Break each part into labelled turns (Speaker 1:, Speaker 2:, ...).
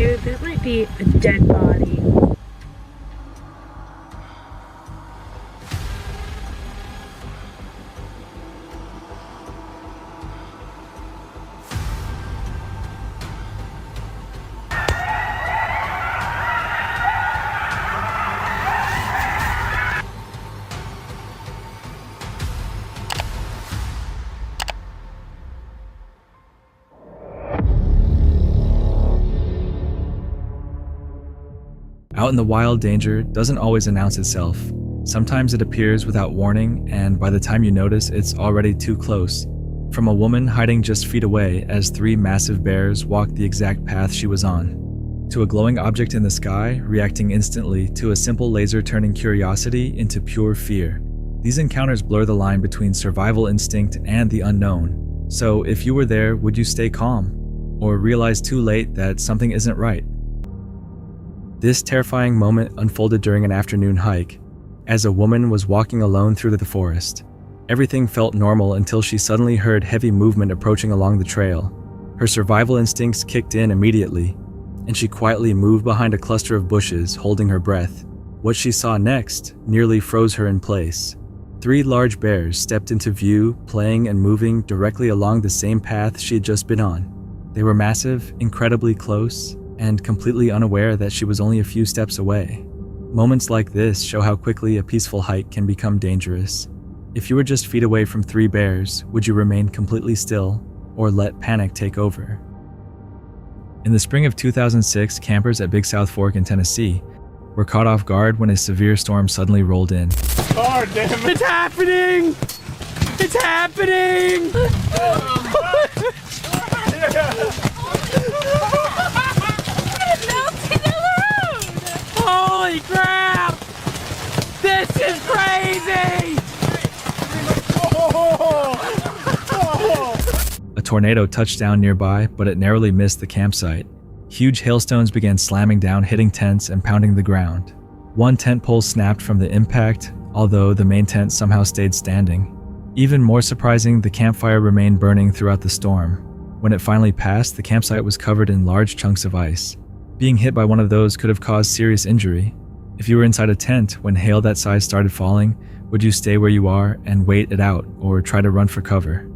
Speaker 1: Dude, that might be a dead body.
Speaker 2: Out in the wild, danger doesn't always announce itself. Sometimes it appears without warning, and by the time you notice, it's already too close. From a woman hiding just feet away as 3 massive bears walked the exact path she was on, to a glowing object in the sky reacting instantly to a simple laser turning curiosity into pure fear. These encounters blur the line between survival instinct and the unknown. So if you were there, would you stay calm? Or realize too late that something isn't right? This terrifying moment unfolded during an afternoon hike, as a woman was walking alone through the forest. Everything felt normal until she suddenly heard heavy movement approaching along the trail. Her survival instincts kicked in immediately, and she quietly moved behind a cluster of bushes, holding her breath. What she saw next nearly froze her in place. 3 large bears stepped into view, playing and moving directly along the same path she had just been on. They were massive, incredibly close, and completely unaware that she was only a few steps away. Moments like this show how quickly a peaceful hike can become dangerous. If you were just feet away from 3 bears, would you remain completely still or let panic take over? In the spring of 2006, campers at Big South Fork in Tennessee were caught off guard when a severe storm suddenly rolled in.
Speaker 3: Oh, damn it.
Speaker 4: It's happening! It's happening! Holy crap! This is crazy!
Speaker 2: A tornado touched down nearby, but it narrowly missed the campsite. Huge hailstones began slamming down, hitting tents and pounding the ground. One tent pole snapped from the impact, although the main tent somehow stayed standing. Even more surprising, the campfire remained burning throughout the storm. When it finally passed, the campsite was covered in large chunks of ice. Being hit by one of those could have caused serious injury. If you were inside a tent when hail that size started falling, would you stay where you are and wait it out or try to run for cover?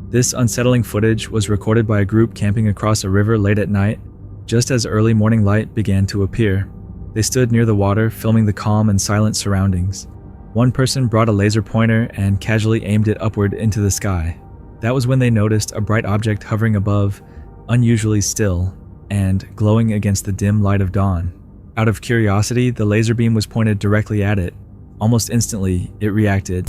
Speaker 2: This unsettling footage was recorded by a group camping across a river late at night, just as early morning light began to appear. They stood near the water, filming the calm and silent surroundings. One person brought a laser pointer and casually aimed it upward into the sky. That was when they noticed a bright object hovering above, unusually still, and glowing against the dim light of dawn. Out of curiosity, the laser beam was pointed directly at it. Almost instantly, it reacted.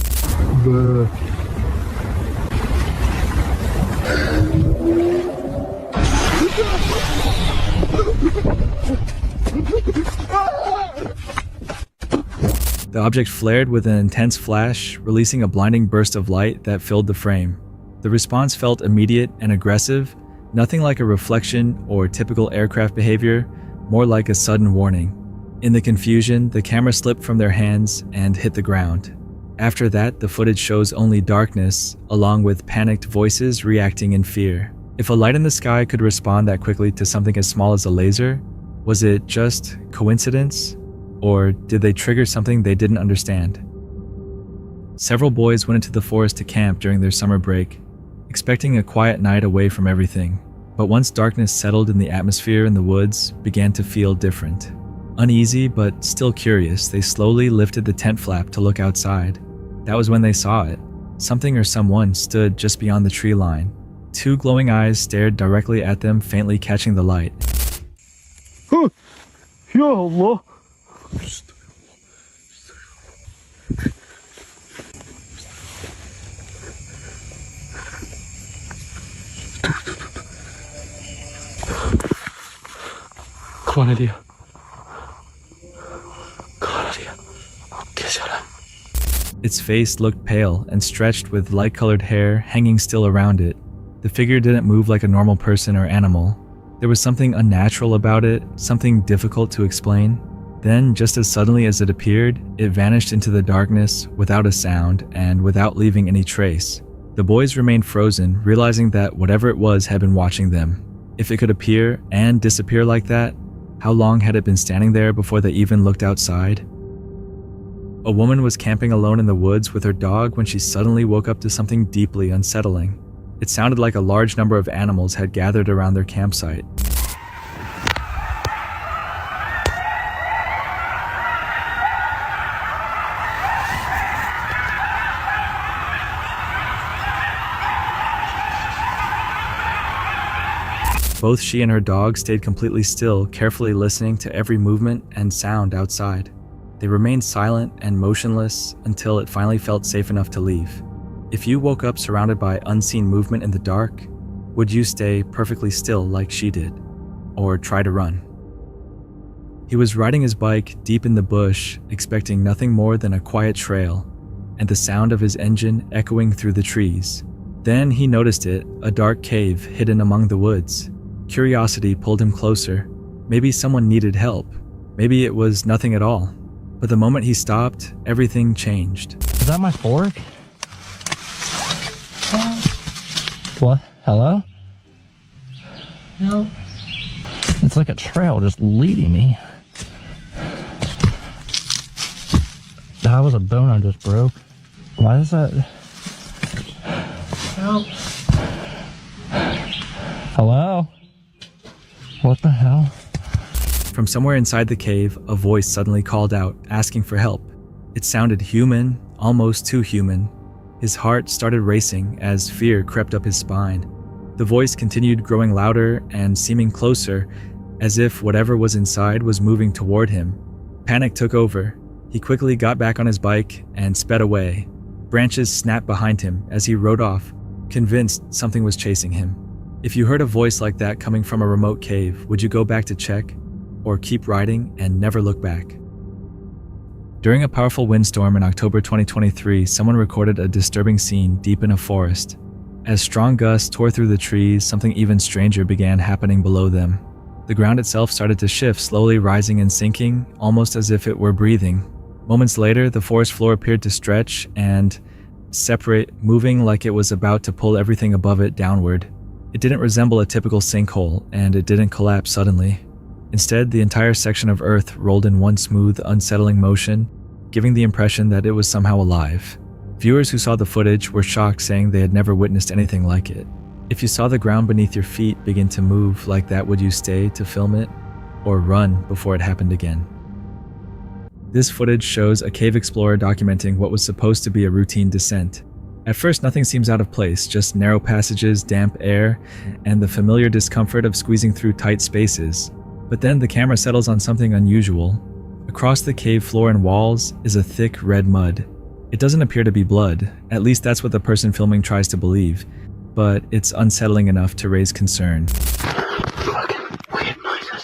Speaker 2: The object flared with an intense flash, releasing a blinding burst of light that filled the frame. The response felt immediate and aggressive, nothing like a reflection or typical aircraft behavior, more like a sudden warning. In the confusion, the camera slipped from their hands and hit the ground. After that, the footage shows only darkness, along with panicked voices reacting in fear. If a light in the sky could respond that quickly to something as small as a laser, was it just coincidence? Or did they trigger something they didn't understand? Several boys went into the forest to camp during their summer break, expecting a quiet night away from everything. But once darkness settled in the atmosphere in the woods began to feel different. Uneasy but still curious, they slowly lifted the tent flap to look outside. That was when they saw it. Something or someone stood just beyond the tree line. 2 glowing eyes stared directly at them, faintly catching the light.
Speaker 3: Ya Allah. Kemana dia?
Speaker 2: Its face looked pale and stretched with light-colored hair hanging still around it. The figure didn't move like a normal person or animal. There was something unnatural about it, something difficult to explain. Then, just as suddenly as it appeared, it vanished into the darkness without a sound and without leaving any trace. The boys remained frozen, realizing that whatever it was had been watching them. If it could appear and disappear like that, how long had it been standing there before they even looked outside? A woman was camping alone in the woods with her dog when she suddenly woke up to something deeply unsettling. It sounded like a large number of animals had gathered around their campsite. Both she and her dog stayed completely still, carefully listening to every movement and sound outside. They remained silent and motionless until it finally felt safe enough to leave. If you woke up surrounded by unseen movement in the dark, would you stay perfectly still like she did, or try to run? He was riding his bike deep in the bush, expecting nothing more than a quiet trail, and the sound of his engine echoing through the trees. Then he noticed it, a dark cave hidden among the woods. Curiosity pulled him closer. Maybe someone needed help. Maybe it was nothing at all. But the moment he stopped, everything changed.
Speaker 5: Is that my fork? What? Hello?
Speaker 1: No.
Speaker 5: It's like a trail just leading me. That was a bone I just broke. Why is that?
Speaker 1: Help.
Speaker 5: Hello? What the hell?
Speaker 2: From somewhere inside the cave, a voice suddenly called out, asking for help. It sounded human, almost too human. His heart started racing as fear crept up his spine. The voice continued growing louder and seeming closer, as if whatever was inside was moving toward him. Panic took over. He quickly got back on his bike and sped away. Branches snapped behind him as he rode off, convinced something was chasing him. If you heard a voice like that coming from a remote cave, would you go back to check, or keep riding and never look back? During a powerful windstorm in October 2023, someone recorded a disturbing scene deep in a forest. As strong gusts tore through the trees, something even stranger began happening below them. The ground itself started to shift, slowly rising and sinking, almost as if it were breathing. Moments later, the forest floor appeared to stretch and separate, moving like it was about to pull everything above it downward. It didn't resemble a typical sinkhole, and it didn't collapse suddenly. Instead, the entire section of Earth rolled in one smooth, unsettling motion, giving the impression that it was somehow alive. Viewers who saw the footage were shocked, saying they had never witnessed anything like it. If you saw the ground beneath your feet begin to move like that, would you stay to film it, or run before it happened again? This footage shows a cave explorer documenting what was supposed to be a routine descent. At first, nothing seems out of place, just narrow passages, damp air, and the familiar discomfort of squeezing through tight spaces. But then the camera settles on something unusual. Across the cave floor and walls is a thick red mud. It doesn't appear to be blood, at least that's what the person filming tries to believe, but it's unsettling enough to raise concern.
Speaker 3: Weird noises.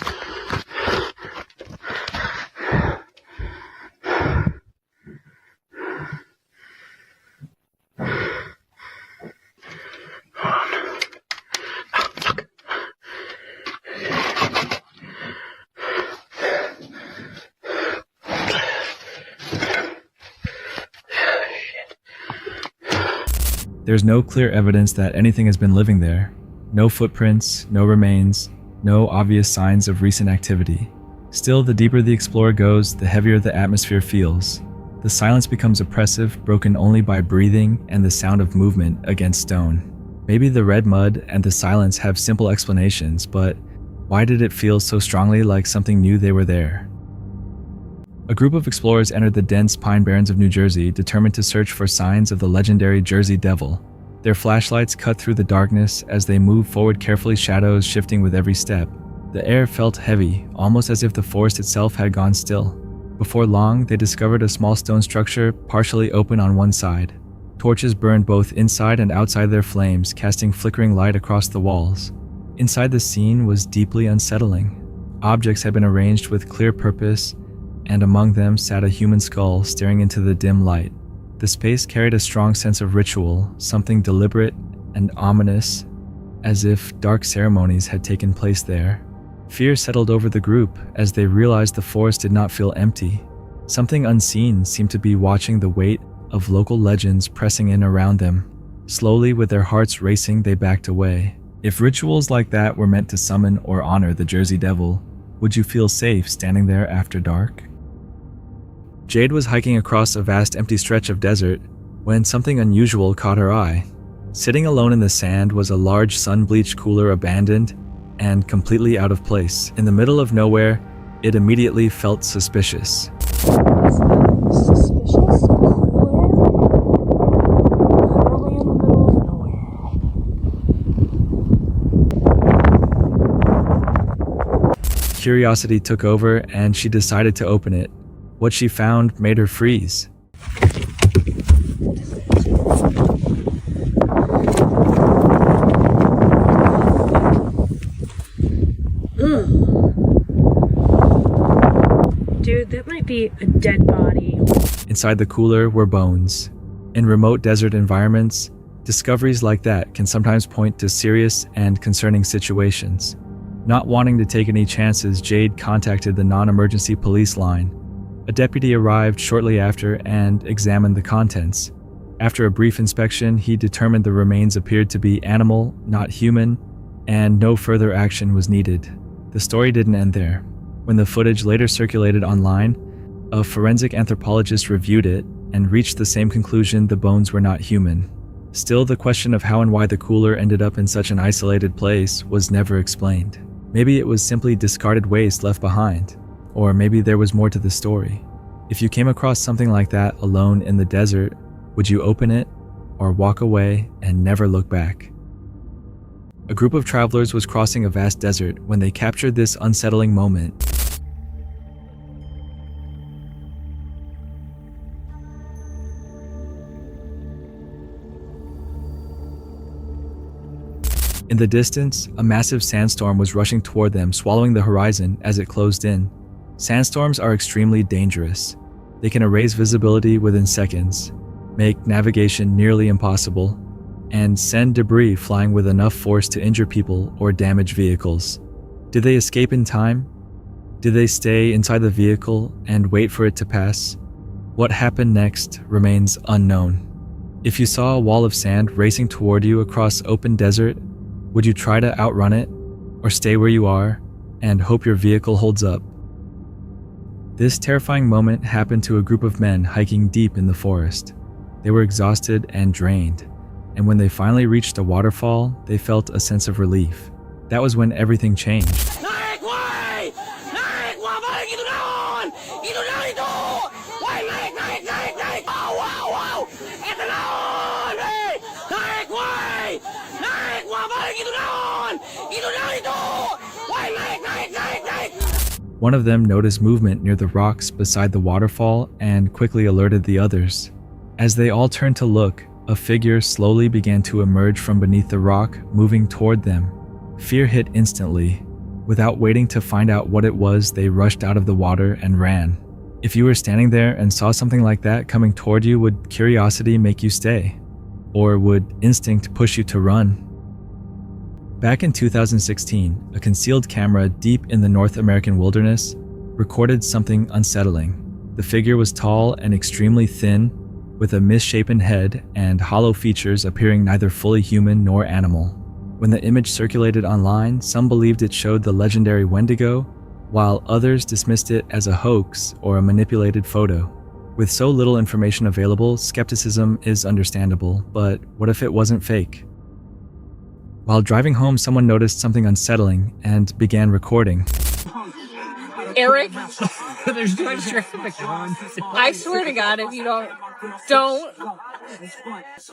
Speaker 2: There's no clear evidence that anything has been living there. No footprints, no remains, no obvious signs of recent activity. Still, the deeper the explorer goes, the heavier the atmosphere feels. The silence becomes oppressive, broken only by breathing and the sound of movement against stone. Maybe the red mud and the silence have simple explanations, but why did it feel so strongly like something knew they were there? A group of explorers entered the dense pine barrens of New Jersey, determined to search for signs of the legendary Jersey Devil. Their flashlights cut through the darkness as they moved forward, carefully, shadows shifting with every step. The air felt heavy, almost as if the forest itself had gone still. Before long, they discovered a small stone structure partially open on one side. Torches burned both inside and outside their flames, casting flickering light across the walls. Inside the scene was deeply unsettling. Objects had been arranged with clear purpose, and among them sat a human skull staring into the dim light. The space carried a strong sense of ritual, something deliberate and ominous, as if dark ceremonies had taken place there. Fear settled over the group as they realized the forest did not feel empty. Something unseen seemed to be watching the weight of local legends pressing in around them. Slowly, with their hearts racing, they backed away. If rituals like that were meant to summon or honor the Jersey Devil, would you feel safe standing there after dark? Jade was hiking across a vast empty stretch of desert when something unusual caught her eye. Sitting alone in the sand was a large sun-bleached cooler abandoned and completely out of place. In the middle of nowhere, it immediately felt suspicious.
Speaker 1: Suspicious cooler? Literally in the middle of nowhere.
Speaker 2: Curiosity took over and she decided to open it. What she found made her freeze.
Speaker 1: Dude, that might be a dead body.
Speaker 2: Inside the cooler were bones. In remote desert environments, discoveries like that can sometimes point to serious and concerning situations. Not wanting to take any chances, Jade contacted the non-emergency police line. A deputy arrived shortly after and examined the contents. After a brief inspection, he determined the remains appeared to be animal, not human, and no further action was needed. The story didn't end there. When the footage later circulated online, a forensic anthropologist reviewed it and reached the same conclusion: the bones were not human. Still, the question of how and why the cooler ended up in such an isolated place was never explained. Maybe it was simply discarded waste left behind, or maybe there was more to the story. If you came across something like that alone in the desert, would you open it or walk away and never look back? A group of travelers was crossing a vast desert when they captured this unsettling moment. In the distance, a massive sandstorm was rushing toward them, swallowing the horizon as it closed in. Sandstorms are extremely dangerous. They can erase visibility within seconds, make navigation nearly impossible, and send debris flying with enough force to injure people or damage vehicles. Did they escape in time? Did they stay inside the vehicle and wait for it to pass? What happened next remains unknown. If you saw a wall of sand racing toward you across open desert, would you try to outrun it, or stay where you are and hope your vehicle holds up? This terrifying moment happened to a group of men hiking deep in the forest. They were exhausted and drained, and when they finally reached a waterfall, they felt a sense of relief. That was when everything changed. One of them noticed movement near the rocks beside the waterfall and quickly alerted the others. As they all turned to look, a figure slowly began to emerge from beneath the rock, moving toward them. Fear hit instantly. Without waiting to find out what it was, they rushed out of the water and ran. If you were standing there and saw something like that coming toward you, would curiosity make you stay? Or would instinct push you to run? Back in 2016, a concealed camera deep in the North American wilderness recorded something unsettling. The figure was tall and extremely thin, with a misshapen head and hollow features appearing neither fully human nor animal. When the image circulated online, some believed it showed the legendary Wendigo, while others dismissed it as a hoax or a manipulated photo. With so little information available, skepticism is understandable, but what if it wasn't fake? While driving home, someone noticed something unsettling and began recording.
Speaker 6: Eric, there's too much traffic. I swear to God, if you don't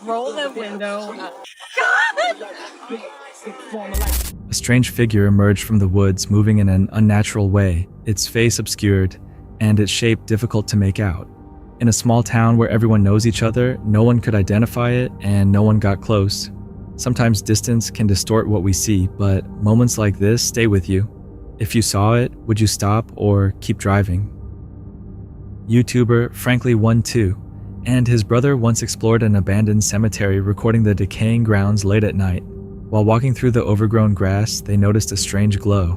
Speaker 6: roll the window up.
Speaker 2: A strange figure emerged from the woods, moving in an unnatural way, its face obscured and its shape difficult to make out. In a small town where everyone knows each other, no one could identify it and no one got close. Sometimes distance can distort what we see, but moments like this stay with you. If you saw it, would you stop or keep driving? YouTuber Frankly12 and his brother once explored an abandoned cemetery, recording the decaying grounds late at night. While walking through the overgrown grass, they noticed a strange glow.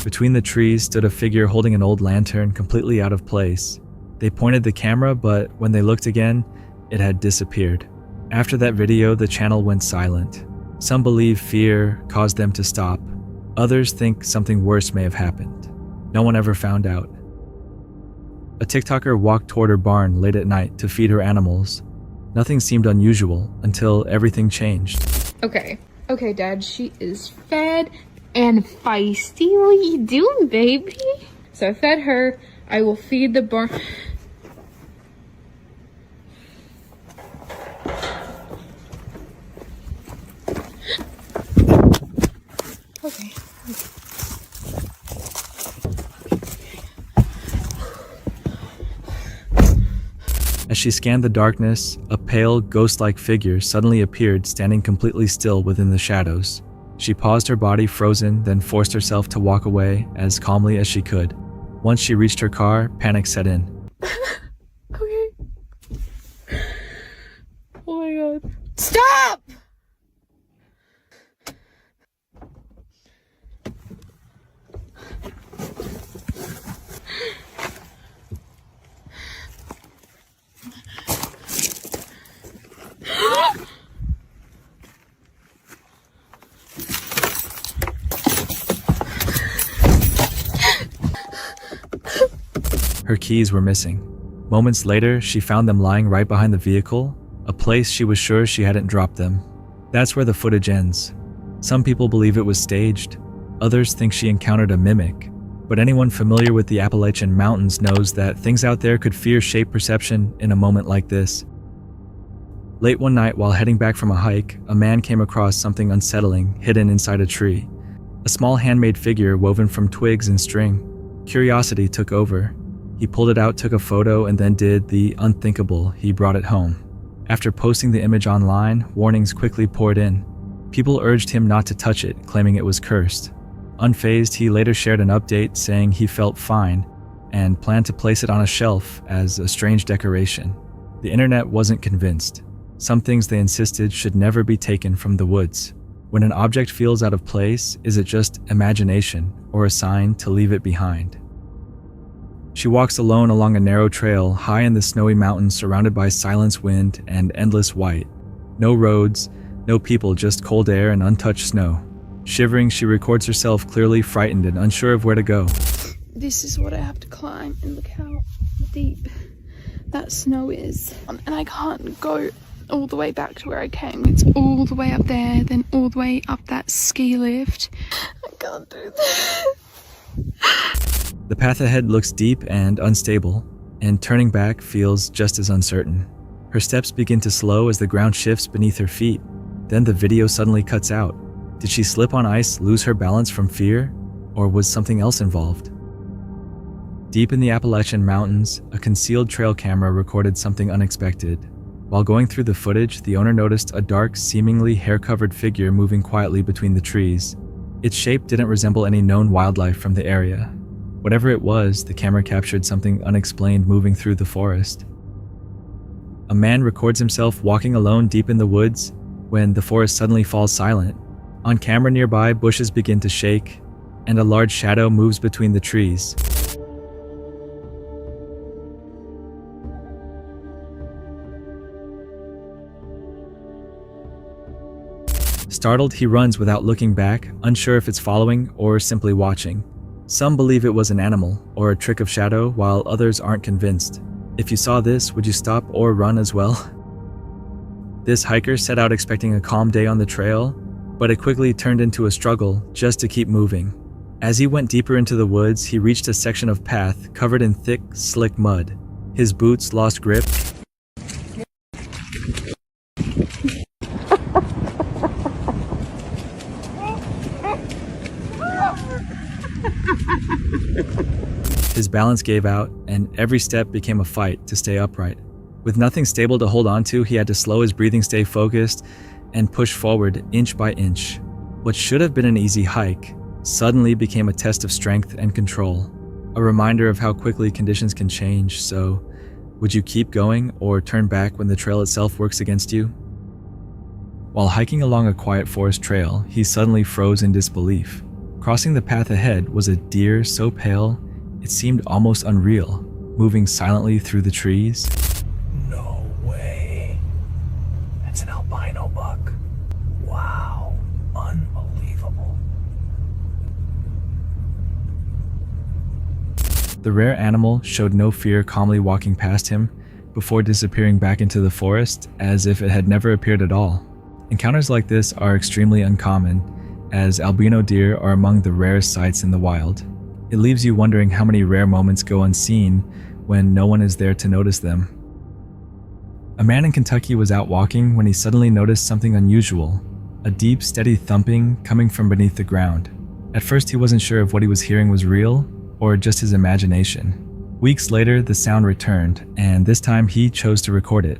Speaker 2: Between the trees stood a figure holding an old lantern completely out of place. They pointed the camera, but when they looked again, it had disappeared. After that video, the channel went silent. Some believe fear caused them to stop. Others think something worse may have happened. No one ever found out. A TikToker walked toward her barn late at night to feed her animals. Nothing seemed unusual until everything changed.
Speaker 7: Okay, Dad, she is fed and feisty. What are you doing, baby? So I fed her. I will feed the barn. Okay.
Speaker 2: As she scanned the darkness, a pale, ghost-like figure suddenly appeared, standing completely still within the shadows. She paused, her body frozen, then forced herself to walk away as calmly as she could. Once she reached her car, panic set in.
Speaker 7: Okay. Oh my god. Stop!
Speaker 2: Her keys were missing. Moments later, she found them lying right behind the vehicle, a place she was sure she hadn't dropped them. That's where the footage ends. Some people believe it was staged. Others think she encountered a mimic. But anyone familiar with the Appalachian Mountains knows that things out there could fear shape perception in a moment like this. Late one night, while heading back from a hike, a man came across something unsettling hidden inside a tree. A small handmade figure woven from twigs and string. Curiosity took over. He pulled it out, took a photo, and then did the unthinkable. He brought it home. After posting the image online, warnings quickly poured in. People urged him not to touch it, claiming it was cursed. Unfazed, he later shared an update saying he felt fine and planned to place it on a shelf as a strange decoration. The internet wasn't convinced. Some things, they insisted, should never be taken from the woods. When an object feels out of place, is it just imagination or a sign to leave it behind? She walks alone along a narrow trail high in the snowy mountains, surrounded by silence, wind, and endless white. No roads, no people, just cold air and untouched snow. Shivering, she records herself clearly frightened and unsure of where to go.
Speaker 7: This is what I have to climb, and look how deep that snow is. And I can't go all the way back to where I came. It's all the way up there, then all the way up that ski lift. I can't do this.
Speaker 2: The path ahead looks deep and unstable, and turning back feels just as uncertain. Her steps begin to slow as the ground shifts beneath her feet. Then the video suddenly cuts out. Did she slip on ice, lose her balance from fear, or was something else involved? Deep in the Appalachian Mountains, a concealed trail camera recorded something unexpected. While going through the footage, the owner noticed a dark, seemingly hair-covered figure moving quietly between the trees. Its shape didn't resemble any known wildlife from the area. Whatever it was, the camera captured something unexplained moving through the forest. A man records himself walking alone deep in the woods when the forest suddenly falls silent. On camera nearby, bushes begin to shake, and a large shadow moves between the trees. Startled, he runs without looking back, unsure if it's following or simply watching. Some believe it was an animal or a trick of shadow, while others aren't convinced. If you saw this, would you stop or run as well? This hiker set out expecting a calm day on the trail, but it quickly turned into a struggle just to keep moving. As he went deeper into the woods, he reached a section of path covered in thick, slick mud. His boots lost grip. His balance gave out, and every step became a fight to stay upright. With nothing stable to hold on to, he had to slow his breathing, stay focused, and push forward inch by inch. What should have been an easy hike suddenly became a test of strength and control, a reminder of how quickly conditions can change. So, would you keep going or turn back when the trail itself works against you? While hiking along a quiet forest trail, he suddenly froze in disbelief. Crossing the path ahead was a deer so pale it seemed almost unreal, moving silently through the trees.
Speaker 3: No way. That's an albino buck. Wow. Unbelievable.
Speaker 2: The rare animal showed no fear, calmly walking past him before disappearing back into the forest as if it had never appeared at all. Encounters like this are extremely uncommon, as albino deer are among the rarest sights in the wild. It leaves you wondering how many rare moments go unseen when no one is there to notice them. A man in Kentucky was out walking when he suddenly noticed something unusual, a deep, steady thumping coming from beneath the ground. At first he wasn't sure if what he was hearing was real or just his imagination. Weeks later, the sound returned, and this time he chose to record it.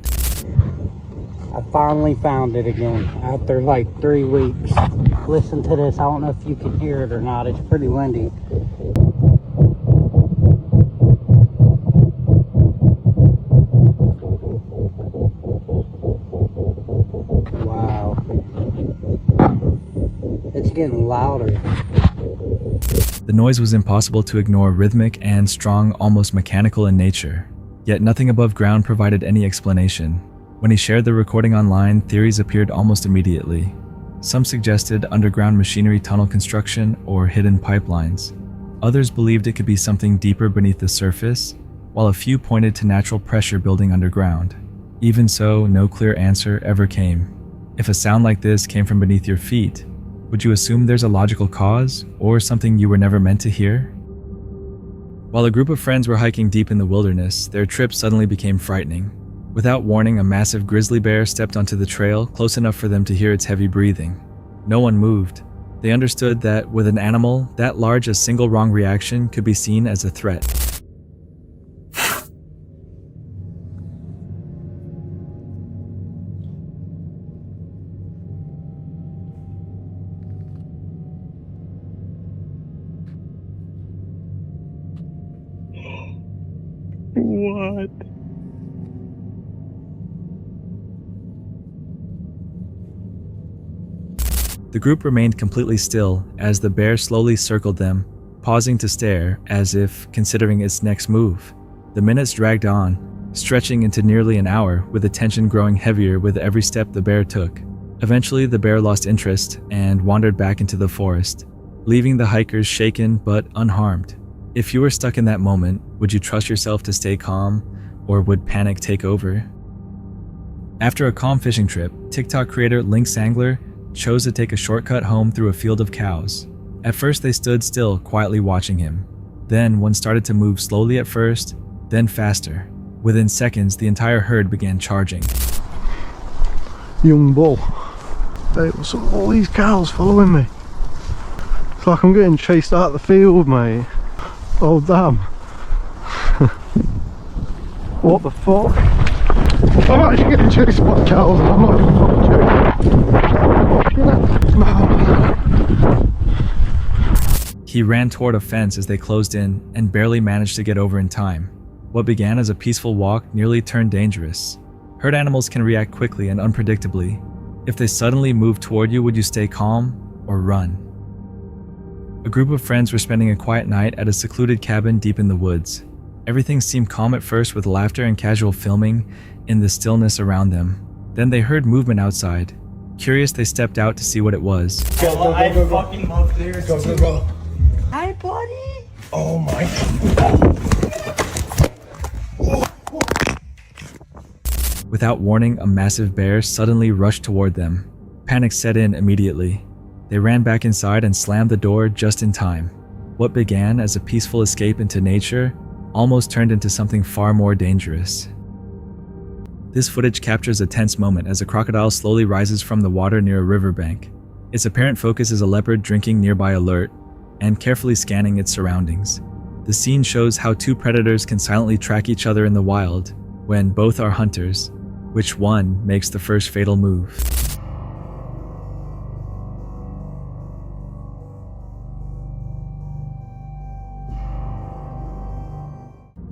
Speaker 8: I finally found it again after like 3 weeks. Listen to this. I don't know if you can hear it or not. It's pretty windy. Wow. It's getting louder.
Speaker 2: The noise was impossible to ignore, rhythmic and strong, almost mechanical in nature. Yet nothing above ground provided any explanation. When he shared the recording online, theories appeared almost immediately. Some suggested underground machinery, tunnel construction, or hidden pipelines. Others believed it could be something deeper beneath the surface, while a few pointed to natural pressure building underground. Even so, no clear answer ever came. If a sound like this came from beneath your feet, would you assume there's a logical cause, or something you were never meant to hear? While a group of friends were hiking deep in the wilderness, their trip suddenly became frightening. Without warning, a massive grizzly bear stepped onto the trail close enough for them to hear its heavy breathing. No one moved. They understood that with an animal that large, a single wrong reaction could be seen as a threat.
Speaker 3: What?
Speaker 2: The group remained completely still as the bear slowly circled them, pausing to stare as if considering its next move. The minutes dragged on, stretching into nearly an hour, with the tension growing heavier with every step the bear took. Eventually, the bear lost interest and wandered back into the forest, leaving the hikers shaken but unharmed. If you were stuck in that moment, would you trust yourself to stay calm, or would panic take over? After a calm fishing trip, TikTok creator Lynx Angler chose to take a shortcut home through a field of cows. At first they stood still, quietly watching him. Then one started to move slowly at first, then faster. Within seconds, the entire herd began charging.
Speaker 9: Young bull. Hey, what's up with all these cows following me? It's like I'm getting chased out of the field, mate. Oh damn. What the fuck? I'm actually getting chased by cows and I'm not even fucking joking.
Speaker 2: He ran toward a fence as they closed in and barely managed to get over in time. What began as a peaceful walk nearly turned dangerous. Herd animals can react quickly and unpredictably. If they suddenly move toward you, would you stay calm or run? A group of friends were spending a quiet night at a secluded cabin deep in the woods. Everything seemed calm at first, with laughter and casual filming in the stillness around them. Then they heard movement outside. Curious, they stepped out to see what it was.
Speaker 3: I fucking love theirs. Go.
Speaker 8: Hi, buddy.
Speaker 3: Oh my.
Speaker 2: Without warning, a massive bear suddenly rushed toward them. Panic set in immediately. They ran back inside and slammed the door just in time. What began as a peaceful escape into nature almost turned into something far more dangerous. This footage captures a tense moment as a crocodile slowly rises from the water near a riverbank. Its apparent focus is a leopard drinking nearby, alert and carefully scanning its surroundings. The scene shows how two predators can silently track each other in the wild when both are hunters. Which one makes the first fatal move?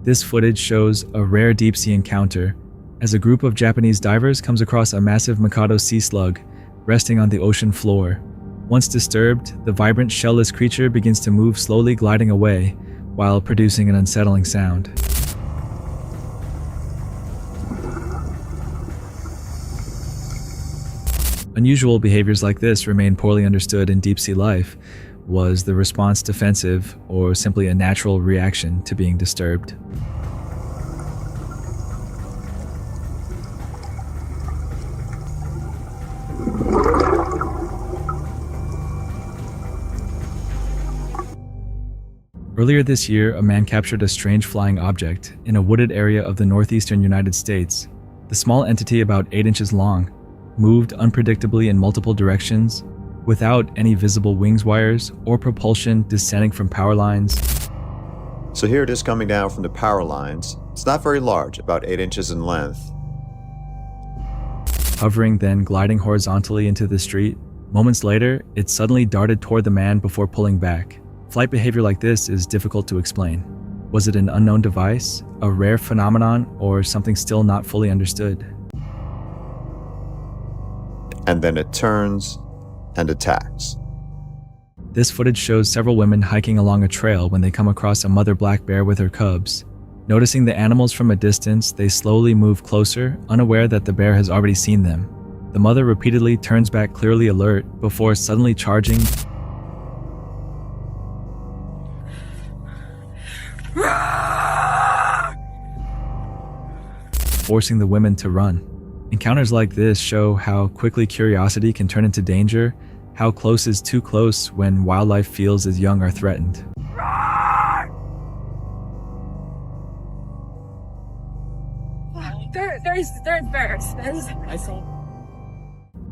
Speaker 2: This footage shows a rare deep-sea encounter as a group of Japanese divers comes across a massive Mikado sea slug resting on the ocean floor. Once disturbed, the vibrant shell-less creature begins to move slowly, gliding away while producing an unsettling sound. Unusual behaviors like this remain poorly understood in deep-sea life. Was the response defensive or simply a natural reaction to being disturbed? Earlier this year, a man captured a strange flying object in a wooded area of the northeastern United States. The small entity, about 8 inches long, moved unpredictably in multiple directions, without any visible wings wires or propulsion descending from power lines.
Speaker 10: So here it is coming down from the power lines. It's not very large, about 8 inches in length.
Speaker 2: Hovering, then gliding horizontally into the street. Moments later, it suddenly darted toward the man before pulling back. Flight behavior like this is difficult to explain. Was it an unknown device, a rare phenomenon, or something still not fully understood?
Speaker 10: And then it turns and attacks.
Speaker 2: This footage shows several women hiking along a trail when they come across a mother black bear with her cubs. Noticing the animals from a distance, they slowly move closer, unaware that the bear has already seen them. The mother repeatedly turns back, clearly alert, before suddenly charging, forcing the women to run. Encounters like this show how quickly curiosity can turn into danger, how close is too close when wildlife feels its young are threatened.
Speaker 6: There's bears. I saw.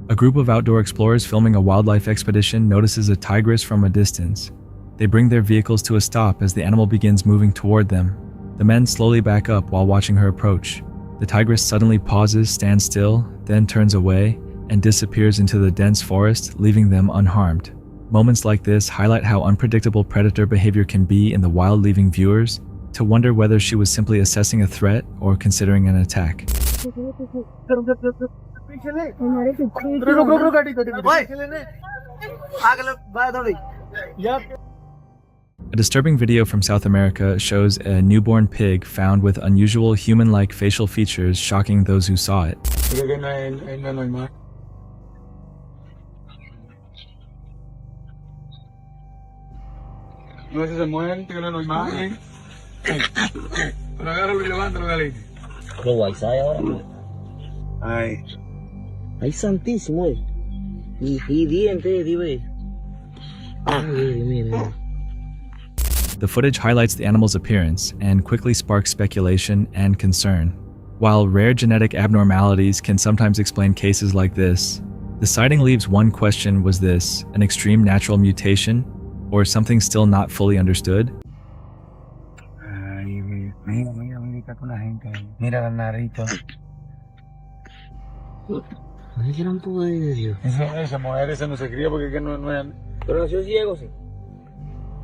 Speaker 2: A group of outdoor explorers filming a wildlife expedition notices a tigress from a distance. They bring their vehicles to a stop as the animal begins moving toward them. The men slowly back up while watching her approach. The tigress suddenly pauses, stands still, then turns away, and disappears into the dense forest, leaving them unharmed. Moments like this highlight how unpredictable predator behavior can be in the wild, leaving viewers to wonder whether she was simply assessing a threat or considering an attack. A disturbing video from South America shows a newborn pig found with unusual human-like facial features, shocking those who saw it.
Speaker 11: Ay, santísimo, y dientes, dime. Mira.
Speaker 2: The footage highlights the animal's appearance and quickly sparks speculation and concern. While rare genetic abnormalities can sometimes explain cases like this, the sighting leaves one question: was this an extreme natural mutation or something still not fully understood?
Speaker 3: Esa mujer ese no se cría porque no es.
Speaker 11: Pero nació ciego, sí.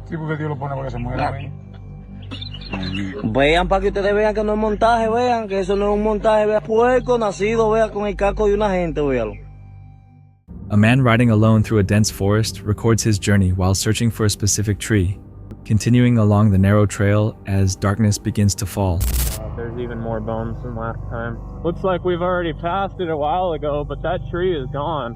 Speaker 3: Sí, porque Dios lo pone para que se muera.
Speaker 11: Vean para que ustedes vean que no es montaje, vean que eso no es un montaje, vean puerco nacido, vean con el casco de una gente, véalo.
Speaker 2: A man riding alone through a dense forest records his journey while searching for a specific tree, continuing along the narrow trail as darkness begins to fall.
Speaker 12: There's even more bones than last time. Looks like we've already passed it a while ago, but that tree is gone.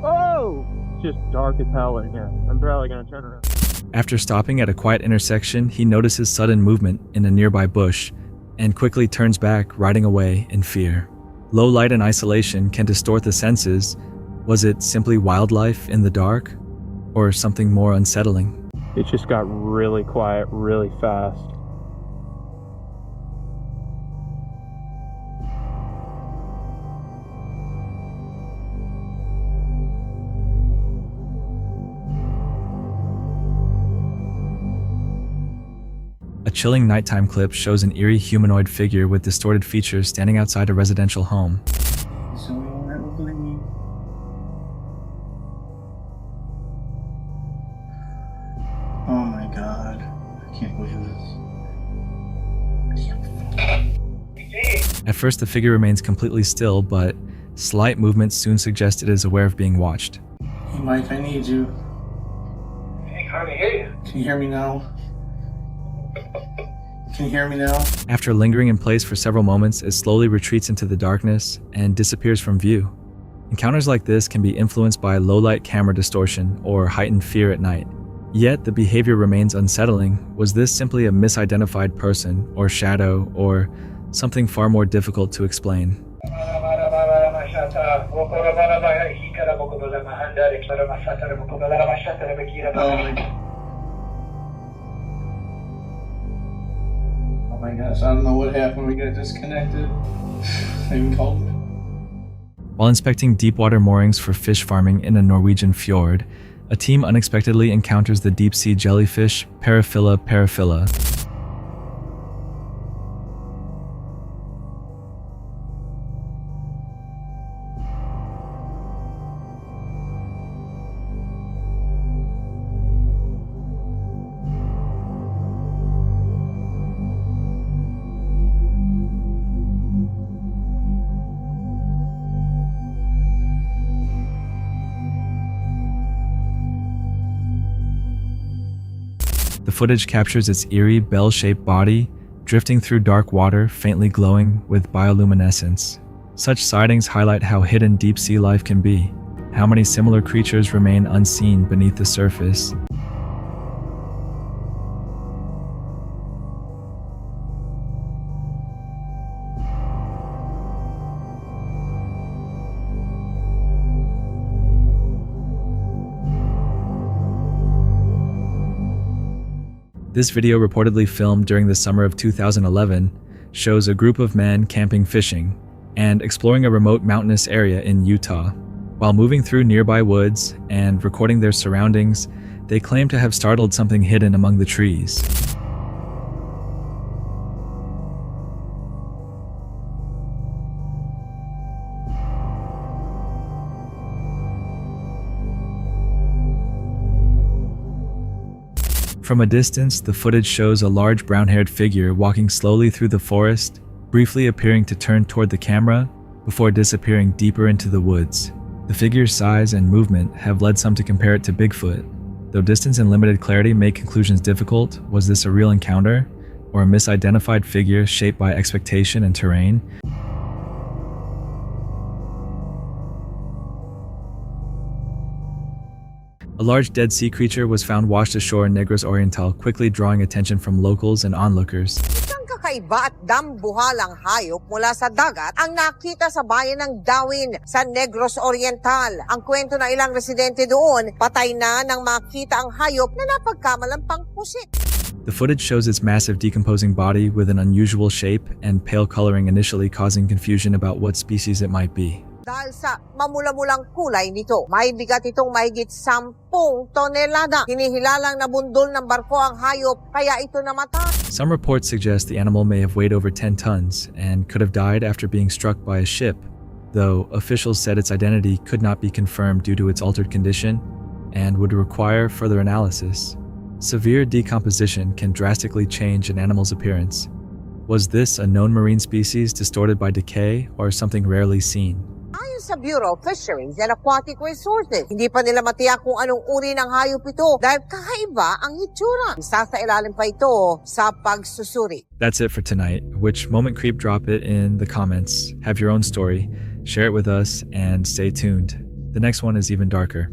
Speaker 12: Oh! Just dark as hell in here. I'm probably gonna turn around.
Speaker 2: After stopping at a quiet intersection, he notices sudden movement in a nearby bush and quickly turns back, riding away in fear. Low light and isolation can distort the senses. Was it simply wildlife in the dark, or something more unsettling?
Speaker 12: It just got really quiet really fast.
Speaker 2: A chilling nighttime clip shows an eerie humanoid figure with distorted features standing outside a residential home.
Speaker 9: Oh my god, I can't believe this.
Speaker 2: At first, the figure remains completely still, but slight movements soon suggest it is aware of being watched.
Speaker 9: Hey Mike, I need you.
Speaker 3: Hey, hard to hear you.
Speaker 9: Can you hear me now? Can you hear me now?
Speaker 2: After lingering in place for several moments, it slowly retreats into the darkness and disappears from view. Encounters like this can be influenced by low-light camera distortion or heightened fear at night. Yet the behavior remains unsettling. Was this simply a misidentified person or shadow or something far more difficult to explain?
Speaker 9: Oh my gosh, I don't know what happened. We got disconnected. They even called me.
Speaker 2: While inspecting deep-water moorings for fish farming in a Norwegian fjord, a team unexpectedly encounters the deep-sea jellyfish Paraphila paraphila. The footage captures its eerie, bell-shaped body, drifting through dark water, faintly glowing with bioluminescence. Such sightings highlight how hidden deep-sea life can be, how many similar creatures remain unseen beneath the surface. This video, reportedly filmed during the summer of 2011, shows a group of men camping fishing and exploring a remote mountainous area in Utah. While moving through nearby woods and recording their surroundings, they claim to have startled something hidden among the trees. From a distance, the footage shows a large brown-haired figure walking slowly through the forest, briefly appearing to turn toward the camera before disappearing deeper into the woods. The figure's size and movement have led some to compare it to Bigfoot. Though distance and limited clarity make conclusions difficult, was this a real encounter or a misidentified figure shaped by expectation and terrain? A large Dead Sea creature was found washed ashore in Negros Oriental, quickly drawing attention from locals and onlookers.
Speaker 13: Isang kakaiba at dambuhalang hayop mula sa dagat ang nakita sa bayan ng Dawin sa Negros Oriental. Ang kwento ng ilang residente doon, patay na nang makita ang hayop na napagkamalang pangpusit.
Speaker 2: The footage shows its massive decomposing body with an unusual shape and pale coloring, initially causing confusion about what species it might be.
Speaker 13: Dahil sa mamula-mulang kulay nito, may bigat itong mahigit 10 tonelada. Hinihilalang nabundol ng barko ang hayop, kaya ito namatay.
Speaker 2: Some reports suggest the animal may have weighed over 10 tons and could have died after being struck by a ship, though officials said its identity could not be confirmed due to its altered condition and would require further analysis. Severe decomposition can drastically change an animal's appearance. Was this a known marine species distorted by decay or something rarely seen?
Speaker 13: Ayon sa Bureau of Fisheries and Aquatic Resources, hindi pa nila matiyak kung anong uri ng hayop ito dahil kakaiba ang itsura. Isa sa ilalim pa ito sa pagsusuri.
Speaker 2: That's it for tonight. Which moment creep? Drop it in the comments. Have your own story. Share it with us and stay tuned. The next one is even darker.